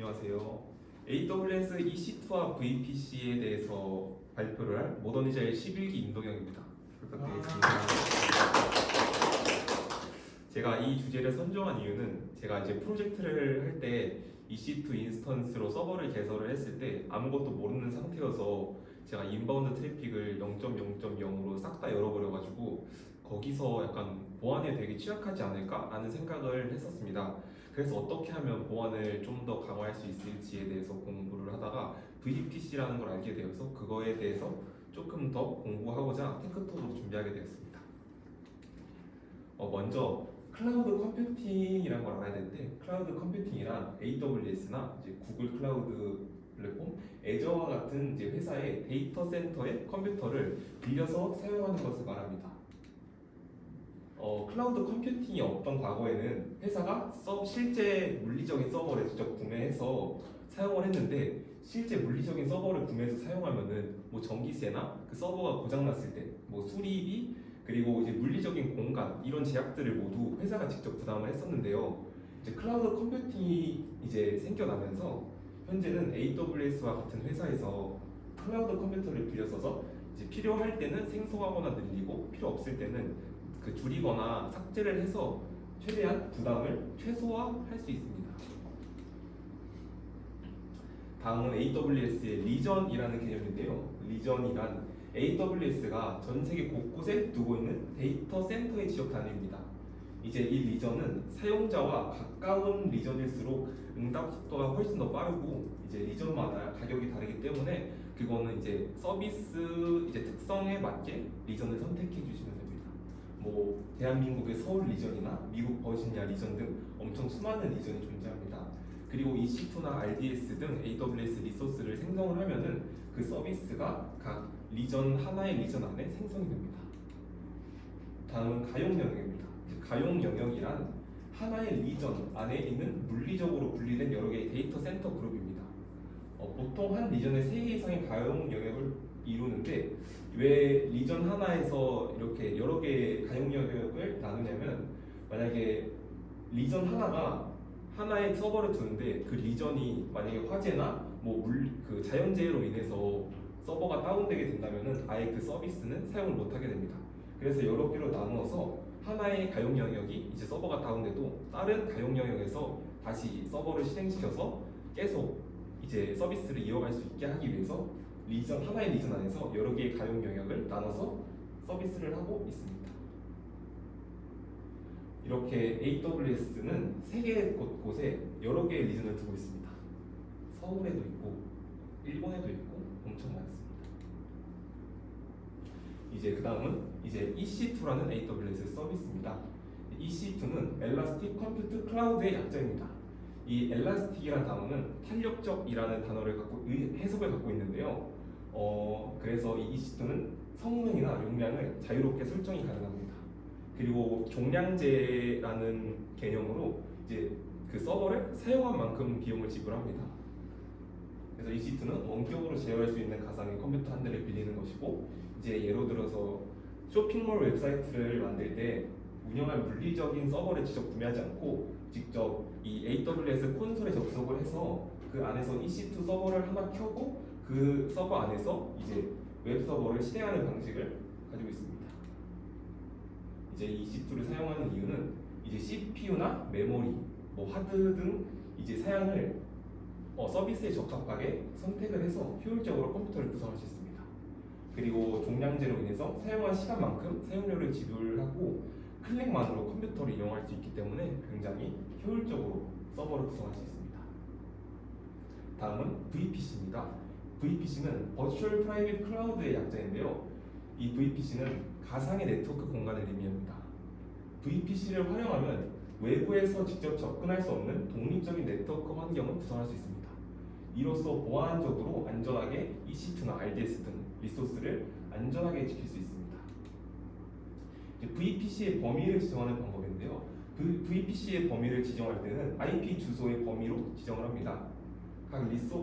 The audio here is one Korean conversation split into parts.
안녕하세요. AWS EC2와 VPC에 대해서 발표를 할 모더니자의 11기 임동영입니다. 부탁드리겠습니다. 제가 이 주제를 선정한 이유는 제가 이제 프로젝트를 할 때 EC2 인스턴스로 서버를 개설을 했을 때 아무것도 모르는 상태여서 제가 인바운드 트래픽을 0.0.0으로 싹 다 열어버려가지고 거기서 약간 보안에 되게 취약하지 않을까 하는 생각을 했었습니다. 그래서 어떻게 하면 보안을 좀 더 강화할 수 있을지에 대해서 공부를 하다가 VPC라는 걸 알게 되어서 그거에 대해서 조금 더 공부하고자 탱크톡으로 준비하게 되었습니다. 먼저 클라우드 컴퓨팅이라는 걸 알아야 되는데 클라우드 컴퓨팅이란 AWS나 이제 구글 클라우드 플랫폼, 애저와 같은 이제 회사의 데이터 센터의 컴퓨터를 빌려서 사용하는 것을 말합니다. 클라우드 컴퓨팅이 없던 과거에는 회사가 실제 물리적인 서버를 직접 구매해서 사용을 했는데 실제 물리적인 서버를 구매해서 사용하면은 뭐 전기세나 그 서버가 고장났을 때 뭐 수리비 그리고 이제 물리적인 공간 이런 제약들을 모두 회사가 직접 부담을 했었는데요. 이제 클라우드 컴퓨팅이 이제 생겨나면서 현재는 AWS와 같은 회사에서 클라우드 컴퓨터를 빌려 써서 이제 필요할 때는 생성하거나 늘리고 필요 없을 때는 그 줄이거나 삭제를 해서 최대한 부담을 최소화할 수 있습니다. 다음은 AWS의 리전이라는 개념인데요. 리전이란 AWS가 전 세계 곳곳에 두고 있는 데이터 센터의 지역 단위입니다. 이제 이 리전은 사용자와 가까운 리전일수록 응답 속도가 훨씬 더 빠르고 이제 리전마다 가격이 다르기 때문에 그거는 이제 서비스 이제 특성에 맞게 리전을 선택해 주시면 됩니다. 뭐 대한민국의 서울 리전이나 미국 버지니아 리전 등 엄청 수많은 리전이 존재합니다. 그리고 EC2나 RDS 등 AWS 리소스를 생성을 하면은 그 서비스가 각 리전 하나의 리전 안에 생성이 됩니다. 다음은 가용 영역입니다. 가용 영역이란 하나의 리전 안에 있는 물리적으로 분리된 여러 개의 데이터 센터 그룹입니다. 보통 한 리전에 3개 이상의 가용 영역을 이루는데 왜 리전 하나에서 이렇게 여러 개의 가용 영역을 나누냐면 만약에 리전 하나가 하나의 서버를 두는데 그 리전이 만약에 화재나 그 자연재해로 인해서 서버가 다운되게 된다면은 아예 그 서비스는 사용을 못하게 됩니다. 그래서 여러 개로 나누어서 하나의 가용 영역이 이제 서버가 다운돼도 다른 가용 영역에서 다시 서버를 실행시켜서 계속 이제 서비스를 이어갈 수 있게 하기 위해서 하나의 리전 안에서 여러 개의 가용 영역을 나눠서 서비스를 하고 있습니다. 이렇게 AWS는 세계 곳곳에 여러 개의 리전을 두고 있습니다. 서울에도 있고 일본에도 있고 엄청 많습니다. 이제 그 다음은 이제 EC2라는 AWS 서비스입니다. EC2는 Elastic Compute Cloud의 약자입니다. 이 Elastic이라는 단어는 탄력적이라는 단어를 해석을 갖고 있는데요. 그래서 이 EC2는 성능이나 용량을 자유롭게 설정이 가능합니다. 그리고 종량제라는 개념으로 이제 그 서버를 사용한 만큼 비용을 지불합니다. 그래서 EC2는 원격으로 제어할 수 있는 가상의 컴퓨터 한 대를 빌리는 것이고 이제 예로 들어서 쇼핑몰 웹사이트를 만들 때 운영할 물리적인 서버를 직접 구매하지 않고 직접 이 AWS 콘솔에 접속을 해서 그 안에서 EC2 서버를 하나 켜고 그 서버 안에서 이제 웹 서버를 실행하는 방식을 가지고 있습니다. 이제 EC2를 사용하는 이유는 이제 CPU나 메모리, 하드 등 이제 사양을 서비스에 적합하게 선택을 해서 효율적으로 컴퓨터를 구성할 수 있습니다. 그리고 종량제로 인해서 사용한 시간만큼 사용료를 지불하고 클릭만으로 컴퓨터를 이용할 수 있기 때문에 굉장히 효율적으로 서버를 구성할 수 있습니다. 다음은 VPC입니다. VPC는 Virtual Private Cloud의 약자인데요. 이 VPC는 가상의 네트워크 공간을 의미합니다. VPC를 활용하면 외부에서 직접 접근할 수 없는 독립적인 네트워크 환경을 구성할 수 있습니다. 이로써 보안적으로 안전하게 EC2나 RDS 등 리소스를 안전하게 지킬 수 있습니다. VPC의 범위를 지정하는 방법인데요. VPC의 범위를 지정할 때는 IP 주소의 범위로 지정을 합니다.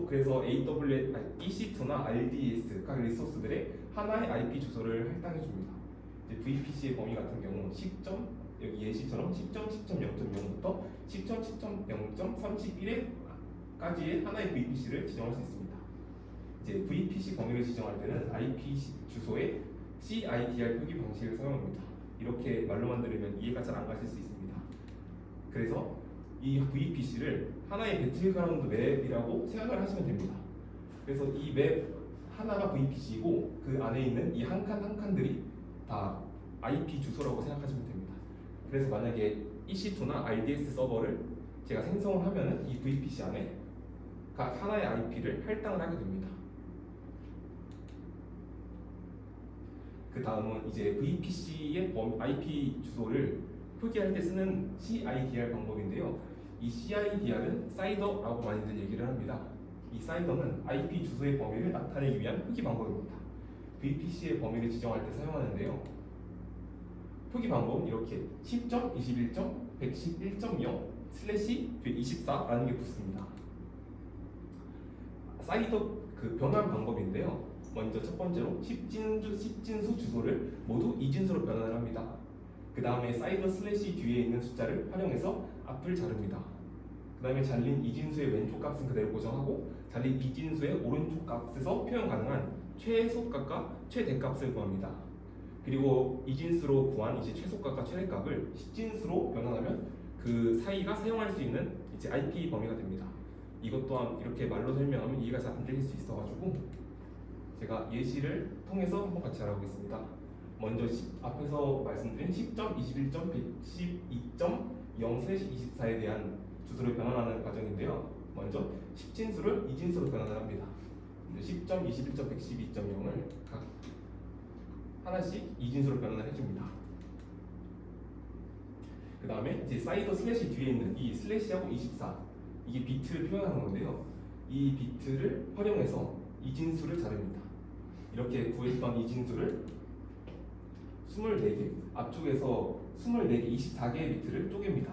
그래서 EC2나 RDS 각 리소스들의 하나의 IP 주소를 할당해 줍니다. VPC의 범위 같은 경우 여기 예시처럼 10.10.0.0부터 10.10.0.31에 가지의 하나의 VPC를 지정할 수 있습니다. 이제 VPC 범위를 지정할 때는 IP 주소의 CIDR 표기 방식을 사용합니다. 이렇게 말로만 들으면 이해가 잘 안 가실 수 있습니다. 그래서 이 VPC를 하나의 배틀그라운드 맵이라고 생각을 하시면 됩니다. 그래서 이 맵 하나가 VPC이고 그 안에 있는 이 한 칸 한 칸들이 다 IP 주소라고 생각하시면 됩니다. 그래서 만약에 EC2나 RDS 서버를 제가 생성을 하면은 이 VPC 안에 각 하나의 IP를 할당을 하게 됩니다. 그 다음은 이제 VPC의 IP 주소를 표기할 때 쓰는 CIDR 방법인데요. 이 CIDR은 사이더라고 많이들 얘기를 합니다. 이 사이더는 IP 주소의 범위를 나타내기 위한 표기 방법입니다. VPC의 범위를 지정할 때 사용하는데요. 표기 방법은 이렇게 10.21.111.0/24라는 게 붙습니다. 사이더 그 변환 방법인데요. 먼저 첫 번째로 10진수 주소를 모두 2진수로 변환을 합니다. 그 다음에 사이더 슬래시 뒤에 있는 숫자를 활용해서 앞을 자릅니다. 그 다음에 잘린 2진수의 왼쪽 값은 그대로 고정하고 잘린 2진수의 오른쪽 값에서 표현 가능한 최소값과 최대값을 구합니다. 그리고 2진수로 구한 이제 최소값과 최대값을 10진수로 변환하면 그 사이가 사용할 수 있는 이제 IP 범위가 됩니다. 이것 또한 이렇게 말로 설명하면 이해가 잘 안 되실 수 있어가지고 제가 예시를 통해서 한번 같이 알아보겠습니다. 먼저 앞에서 말씀드린 10.21.112.0/24에 대한 주소를 변환하는 과정인데요. 먼저 10진수를 2진수로 변환을 합니다. 10.21.112.0을 각 하나씩 2진수로 변환을 해줍니다. 그 다음에 이제 사이더 슬래시 뒤에 있는 이 슬래시하고 24 이게 비트를 표현하는 건데요. 이 비트를 활용해서 2진수를 자릅니다. 이렇게 구했던 2진수를 24개 앞쪽에서 24개 24개의 비트를 쪼갭니다.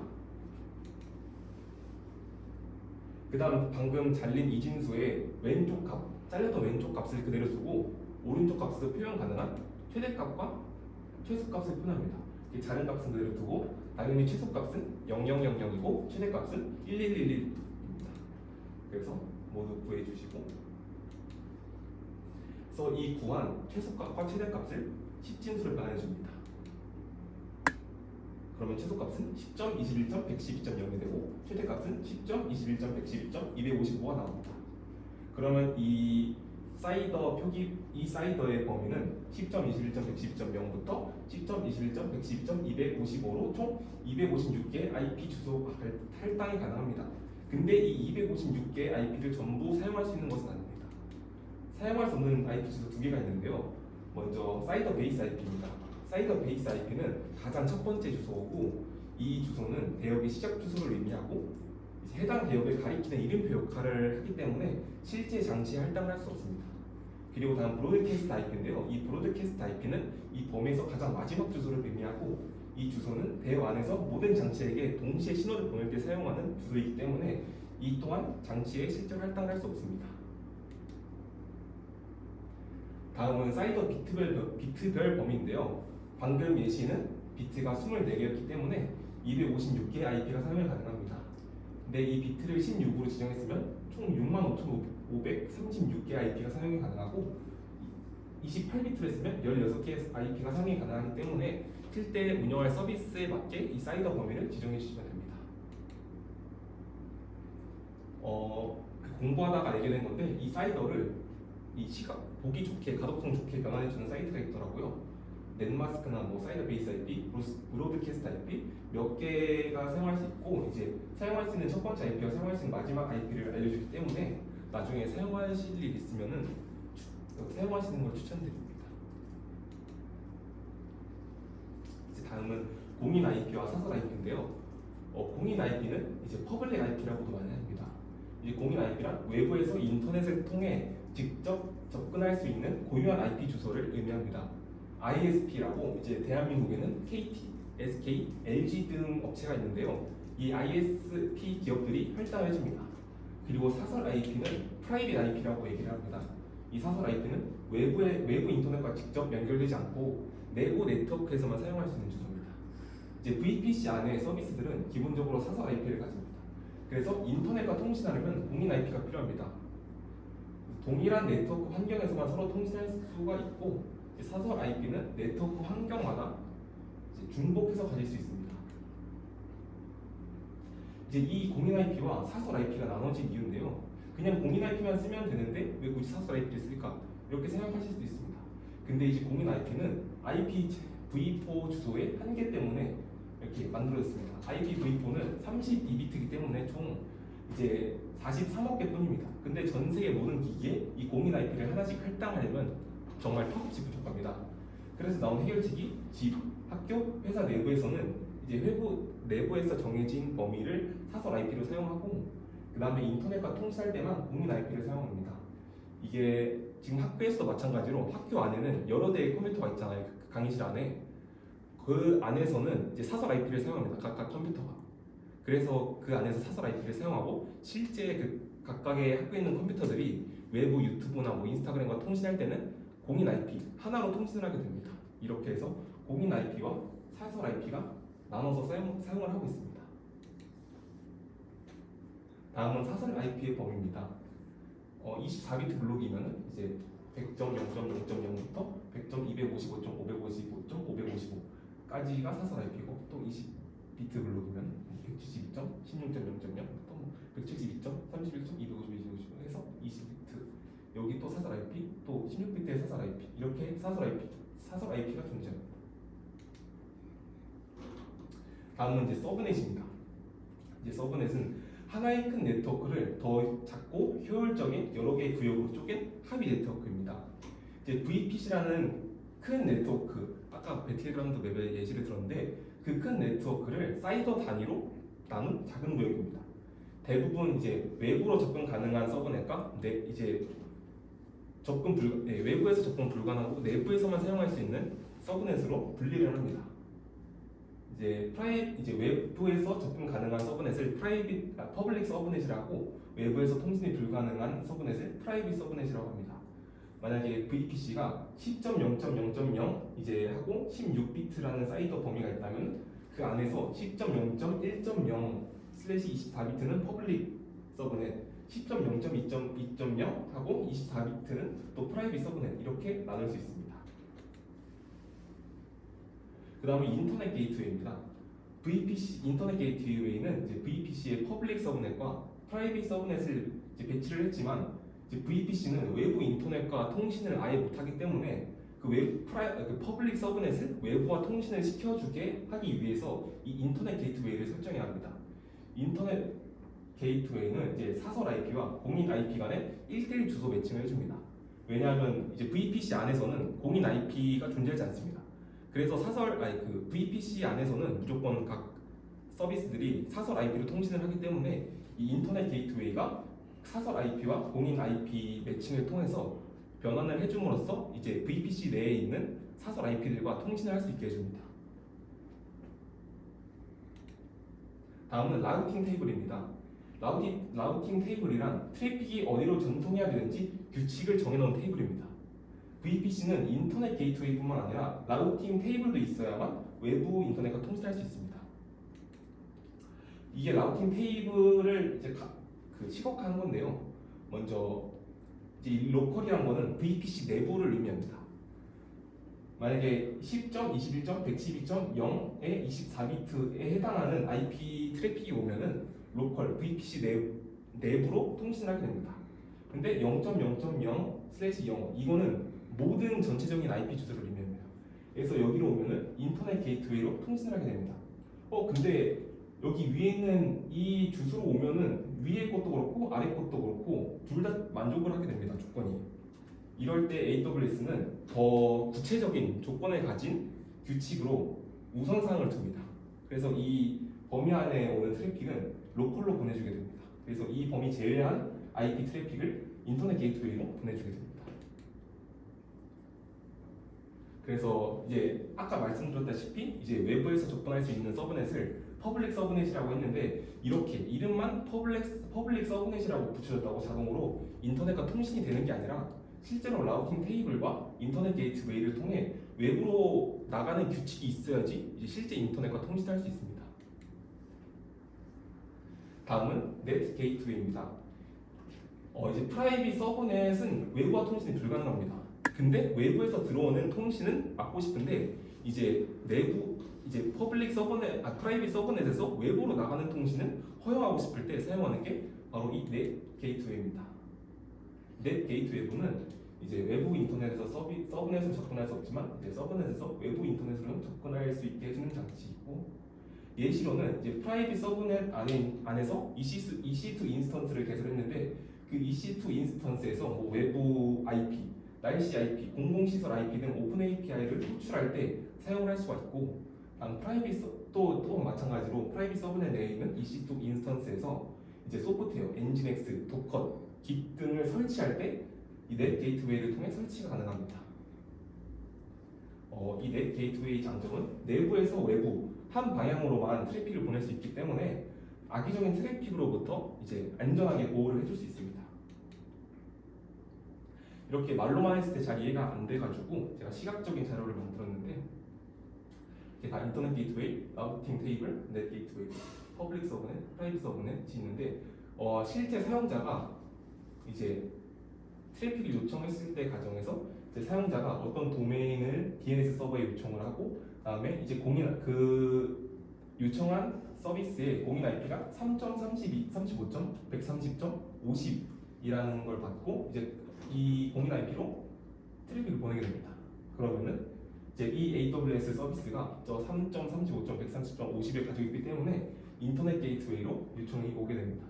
그 다음 방금 잘린 2진수의 왼쪽 값 잘렸던 왼쪽 값을 그대로 두고 오른쪽 값에서 표현 가능한 최대값과 최소값을 표현합니다. 자른 값은 그대로 두고 당연히 최소값은 0000이고 최대값은 1111입니다. 그래서 모두 구해주시고 그래서 이 구한 최소값과 최대값을 10진수로 변환해줍니다. 그러면 최소값은 10.21.112.0이 되고 최대값은 10.21.112.255가 나옵니다. 그러면 이 사이더의 범위는 10.21.112.0부터 10.21.112.255로 총 256개의 IP 주소 할당이 가능합니다. 근데 이 256개의 IP를 전부 사용할 수 있는 것은 아닙니다. 사용할 수 없는 IP 주소 두 개가 있는데요. 먼저 사이더 베이스 IP입니다. 사이더 베이스 IP는 가장 첫 번째 주소고 이 주소는 대역의 시작 주소를 의미하고 해당 대역을 가리키는 이름표 역할을 하기 때문에 실제 장치에 할당을 할 수 없습니다. 그리고 다음 브로드캐스트 IP인데요. 이 브로드캐스트 IP는 이 범위에서 가장 마지막 주소를 의미하고 이 주소는 대역 안에서 모든 장치에게 동시에 신호를 보낼 때 사용하는 주소이기 때문에 이 또한 장치에 실제로 할당을 할 수 없습니다. 다음은 사이더 비트별 범위인데요. 방금 예시는 비트가 24개였기 때문에 256개의 IP가 사용이 가능합니다. 근데 이 비트를 16으로 지정했으면 총 65,536개의 IP가 사용이 가능하고 28비트를 했으면 16개의 IP가 사용이 가능하기 때문에 실제 운영할 서비스에 맞게 이 사이더 범위를 지정해 주시면 됩니다. 공부하다가 알게 된 건데 이 사이더를 이 보기 좋게 가독성 좋게 변환해 주는 사이트가 있더라고요. 넷마스크나 뭐 사이더 베이스 IP, 브로드캐스트 IP 몇 개가 사용할 수 있고 이제 사용할 수 있는 첫 번째 IP와 사용할 수 있는 마지막 IP를 알려주기 때문에 나중에 사용하실 일 있으면은 사용하시는 걸 추천드립니다. 이제 다음은 공인 IP와 사설 IP인데요. 공인 IP는 이제 퍼블릭 IP라고도 많이 합니다. 이제 공인 IP란 외부에서 인터넷을 통해 직접 접근할 수 있는 고유한 IP 주소를 의미합니다. ISP라고 이제 대한민국에는 KT, SK, LG 등 업체가 있는데요. 이 ISP 기업들이 할당을 해줍니다. 그리고 사설 IP는 프라이빗 IP라고 얘기를 합니다. 이 사설 IP는 외부 인터넷과 직접 연결되지 않고 내부 네트워크에서만 사용할 수 있는 주소입니다. 이제 VPC 안의 서비스들은 기본적으로 사설 IP를 가집니다. 그래서 인터넷과 통신하려면 공인 IP가 필요합니다. 동일한 네트워크 환경에서만 서로 통신할 수가 있고 사설 IP는 네트워크 환경마다 중복해서 가질 수 있습니다. 이제 이 공인 IP와 사설 IP가 나눠진 이유인데요. 그냥 공인 IP만 쓰면 되는데 왜 굳이 사설 IP를 쓸까? 이렇게 생각하실 수도 있습니다. 근데 이제 공인 IP는 IPv4 주소의 한계 때문에 이렇게 만들어졌습니다. IPv4는 32비트이기 때문에 총 이제 43억 개뿐입니다. 근데 전 세계 모든 기기에 이 공인 IP를 하나씩 할당하려면 정말 턱없이 부족합니다. 그래서 나온 해결책이 집, 학교, 회사 내부에서는 이제 외부 내부에서 정해진 범위를 사설 IP로 사용하고 그 다음에 인터넷과 통신할 때만 공인 IP를 사용합니다. 이게 지금 학교에서도 마찬가지로 학교 안에는 여러 대의 컴퓨터가 있잖아요. 강의실 안에. 그 안에서는 이제 사설 IP를 사용합니다. 각각 컴퓨터가. 그래서 그 안에서 사설 IP를 사용하고 실제 그 각각의 학교에 있는 컴퓨터들이 외부 유튜브나 뭐 인스타그램과 통신할 때는 공인 IP 하나로 통신을 하게 됩니다. 이렇게 해서 공인 IP와 사설 IP가 나눠서 사용을 하고 있습니다. 다음은 사설 IP의 범위입니다. 24비트 블록이면 이제 100.0.0.0부터 100.255.555.555까지가 사설 IP고 또 20비트 블록이면 172.16.0.0부터 172.31.255 해서 20비트 여기 또 사설 IP 또 16비트의 사설 IP 이렇게 사설 IP가 존재합니다. 다음은 이제 서브넷입니다. 이제 서브넷은 하나의 큰 네트워크를 더 작고 효율적인 여러 개의 구역으로 쪼갠 합의 네트워크입니다. 이제 VPC라는 큰 네트워크, 아까 배틀그라운드 맵의 예시를 들었는데 그 큰 네트워크를 사이더 단위로 나눈 작은 구역입니다. 대부분 이제 외부로 접근 가능한 서브넷과 이제 외부에서 접근 불가능하고 내부에서만 사용할 수 있는 서브넷으로 분리를 합니다. 이제 외부에서 접근 가능한 서브넷을 퍼블릭 서브넷이라고 외부에서 통신이 불가능한 서브넷을 프라이빗 서브넷이라고 합니다. 만약에 VPC가 10.0.0.0 이제 하고 16비트라는 사이더 범위가 있다면 그 안에서 10.0.1.0/24비트는 퍼블릭 서브넷, 10.0.2.2.0 하고 24비트는 또 프라이빗 서브넷 이렇게 나눌 수 있습니다. 그 다음에 인터넷 게이트웨이입니다. VPC 인터넷 게이트웨이는 이제 VPC의 퍼블릭 서브넷과 프라이빗 서브넷을 이제 배치를 했지만 이제 VPC는 외부 인터넷과 통신을 아예 못하기 때문에 그 퍼블릭 서브넷을 외부와 통신을 시켜주게 하기 위해서 이 인터넷 게이트웨이를 설정해야 합니다. 인터넷 게이트웨이는 이제 사설 IP와 공인 IP 간의 1:1 주소 매칭을 해줍니다. 왜냐하면 이제 VPC 안에서는 공인 IP가 존재하지 않습니다. 그래서 VPC 안에서는 무조건 각 서비스들이 사설 IP로 통신을 하기 때문에 이 인터넷 게이트웨이가 사설 IP와 공인 IP 매칭을 통해서 변환을 해줌으로써 이제 VPC 내에 있는 사설 IP들과 통신을 할 수 있게 해줍니다. 다음은 라우팅 테이블입니다. 라우팅 테이블이란 트래픽이 어디로 전송해야 되는지 규칙을 정해놓은 테이블입니다. VPC는 인터넷 게이트웨이뿐만 아니라 라우팅 테이블도 있어야만 외부 인터넷과 통신할 수 있습니다. 이게 라우팅 테이블을 이제 시각화한 건데요. 먼저 이제 이 로컬이란 거는 VPC 내부를 의미합니다. 만약에 10.21.112.0의 24비트에 해당하는 IP 트래픽이 오면은 로컬 VPC 내부로 통신을 하게 됩니다. 근데 0.0.0/0 이거는 모든 전체적인 IP 주소를 의미합니다. 그래서 여기로 오면은 인터넷 게이트웨이로 통신을 하게 됩니다. 근데 여기 위에 있는 이 주소로 오면은 위에 것도 그렇고 아래 것도 그렇고 둘 다 만족을 하게 됩니다. 조건이. 이럴 때 AWS는 더 구체적인 조건을 가진 규칙으로 우선사항을 둡니다. 그래서 이 범위 안에 오는 트래픽은 로컬로 보내주게 됩니다. 그래서 이 범위 제외한 IP 트래픽을 인터넷 게이트웨이로 보내주게 됩니다. 그래서 이제 아까 말씀드렸다시피 이제 외부에서 접근할 수 있는 서브넷을 퍼블릭 서브넷이라고 했는데 이렇게 이름만 퍼블릭 서브넷이라고 붙여졌다고 자동으로 인터넷과 통신이 되는 게 아니라 실제로 라우팅 테이블과 인터넷 게이트웨이를 통해 외부로 나가는 규칙이 있어야지 이제 실제 인터넷과 통신할 수 있습니다. 다음은 넷 게이트웨이입니다. 이제 프라이빗 서브넷은 외부와 통신이 불가능합니다. 근데 외부에서 들어오는 통신은 막고 싶은데 이제 내부 이제 프라이빗 서브넷에서 외부로 나가는 통신은 허용하고 싶을 때 사용하는 게 바로 이 넷 게이트웨이입니다. 넷 게이트웨이는 이제 외부 인터넷에서 서브넷으로 접근할 수 없지만 이제 서브넷에서 외부 인터넷으로 접근할 수 있게 해주는 장치이고, 예시로는 이제 프라이빗 서브넷 안에서 EC2 인스턴스를 개설했는데 그 EC2 인스턴스에서 뭐 외부 IP, 날씨 IP, 공공시설 IP 등 오픈 API를 호출할 때 사용을 할 수가 있고, 또 마찬가지로 프라이빗 서브넷 내에 있는 EC2 인스턴스에서 이제 소프트웨어, 엔진엑스, 도커, 깃 등을 설치할 때 이 넷 게이트웨이를 통해 설치가 가능합니다. 이 넷 게이트웨이 장점은 내부에서 외부 한 방향으로만 트래픽을 보낼 수 있기 때문에 악의적인 트래픽으로부터 이제 안전하게 보호를 해줄 수 있습니다. 이렇게 말로만 했을 때 잘 이해가 안 돼가지고 제가 시각적인 자료를 만들었는데, 이게 다 인터넷 게이트웨이, 라우팅 테이블, 넷 게이트웨이, 퍼블릭 서브넷, 프라이빗 서브넷이 있는데 실제 사용자가 이제 트래픽을 요청했을 때 과정에서 이제 사용자가 어떤 도메인을 DNS 서버에 요청을 하고, 그다음에 이제 요청한 서비스의 공인 IP가 3.32, 35.130.50이라는 걸 받고 이제 이 공인 IP로 트래픽을 보내게 됩니다. 그러면은 이제 이 AWS 서비스가 저 3.35.130.50을 가지고 있기 때문에 인터넷 게이트웨이로 요청이 오게 됩니다.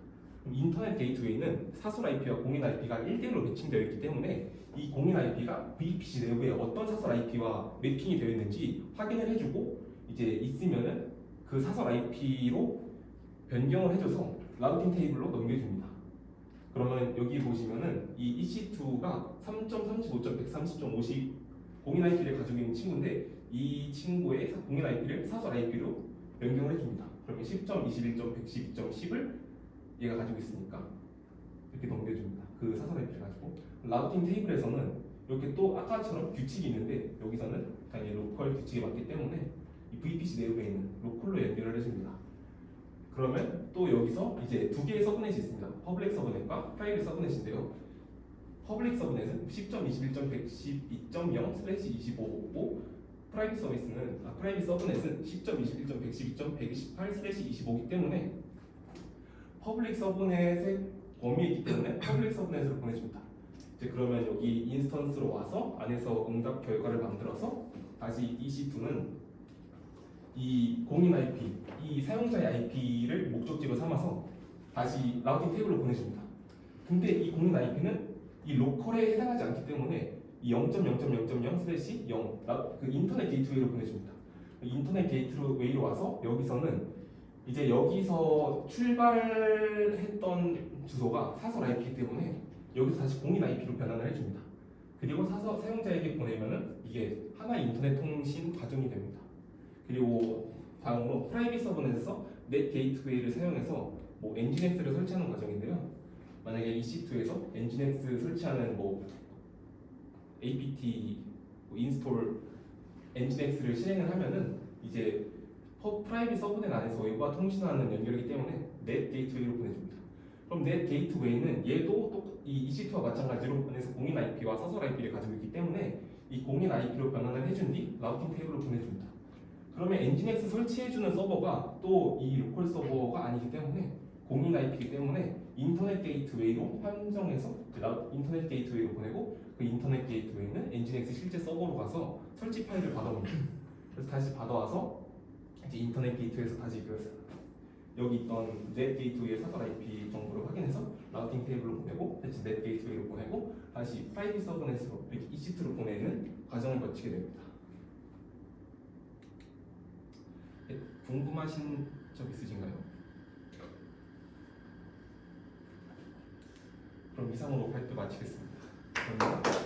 인터넷 게이트웨이는 사설 IP와 공인 IP가 1대1로 매칭되어 있기 때문에 이 공인 IP가 VPC 내부에 어떤 사설 IP와 매핑이 되어 있는지 확인을 해주고, 이제 있으면은 그 사설 IP로 변경을 해줘서 라우팅 테이블로 넘겨줍니다. 그러면 여기 보시면은 이 EC2가 3.35.130.50 공인 IP를 가지고 있는 친구인데 이 친구의 공인 IP를 사설 IP로 변경을 해줍니다. 그러면 10.21.112.10을 얘가 가지고 있으니까 이렇게 넘겨줍니다. 그 사설 IP를 가지고. 라우팅 테이블에서는 이렇게 또 아까처럼 규칙이 있는데 여기서는 당연히 로컬 규칙에 맞기 때문에 이 VPC 내부에 있는 로컬로 연결을 해줍니다. 그러면 또 여기서 이제 두 개의 서브넷이 있습니다. 퍼블릭 서브넷과 프라이빗 서브넷인데요. 퍼블릭 서브넷은 10.21.112.0/25고 프라이빗 서브넷은 10.21.112.128/25기 때문에 퍼블릭 서브넷의 범위에 있기 때문에 퍼블릭 서브넷으로 보내줍니다. 이제 그러면 여기 인스턴스로 와서 안에서 응답 결과를 만들어서 다시 EC2는 이 공인 IP, 이 사용자의 IP를 목적지로 삼아서 다시 라우팅 테이블로 보내줍니다. 근데 이 공인 IP는 이 로컬에 해당하지 않기 때문에 이 0.0.0/0 그 인터넷 게이트웨이로 보내줍니다. 인터넷 게이트웨이로 와서 여기서는 이제 여기서 출발했던 주소가 사설 IP이기 때문에 여기서 다시 공인 IP로 변환을 해줍니다. 그리고 사용자에게 보내면은 이게 하나의 인터넷 통신 과정이 됩니다. 그리고 다음으로 프라이빗 서브넷에서 넷 게이트웨이를 사용해서 뭐 엔진엑스를 설치하는 과정인데요. 만약에 EC2에서 엔진엑스 설치하는 뭐 apt 인스톨 엔진엑스를 실행을 하면은 이제 프라이빗 서브넷 안에서 외부와 통신하는 연결이기 때문에 넷 게이트웨이로 보내줍니다. 그럼 넷 게이트웨이는 얘도 또 이 EC2와 마찬가지로 안에서 공인 IP와 사설 IP를 가지고 있기 때문에 이 공인 IP로 변환을 해준 뒤 라우팅 테이블로 보내줍니다. 그러면 엔진엑스 설치해주는 서버가 또 이 로컬 서버가 아니기 때문에 공인 IP이기 때문에 인터넷 게이트웨이로 판정해서 인터넷 게이트웨이로 보내고, 그 인터넷 게이트웨이는 엔진엑스 실제 서버로 가서 설치 파일을 받아옵니다. 그래서 다시 받아와서 이제 인터넷 게이트웨이에서 다시 여기 있던 넷 게이트웨이의 사설 IP 정보를 확인해서 라우팅 테이블로 보내고 다시 넷 게이트웨이로 보내고 다시 프라이빗 서브넷으로 이렇게 EC2로 보내는 과정을 거치게 됩니다. 네, 궁금하신 점 있으신가요? 그럼 이상으로 발표 마치겠습니다. 감사합니다.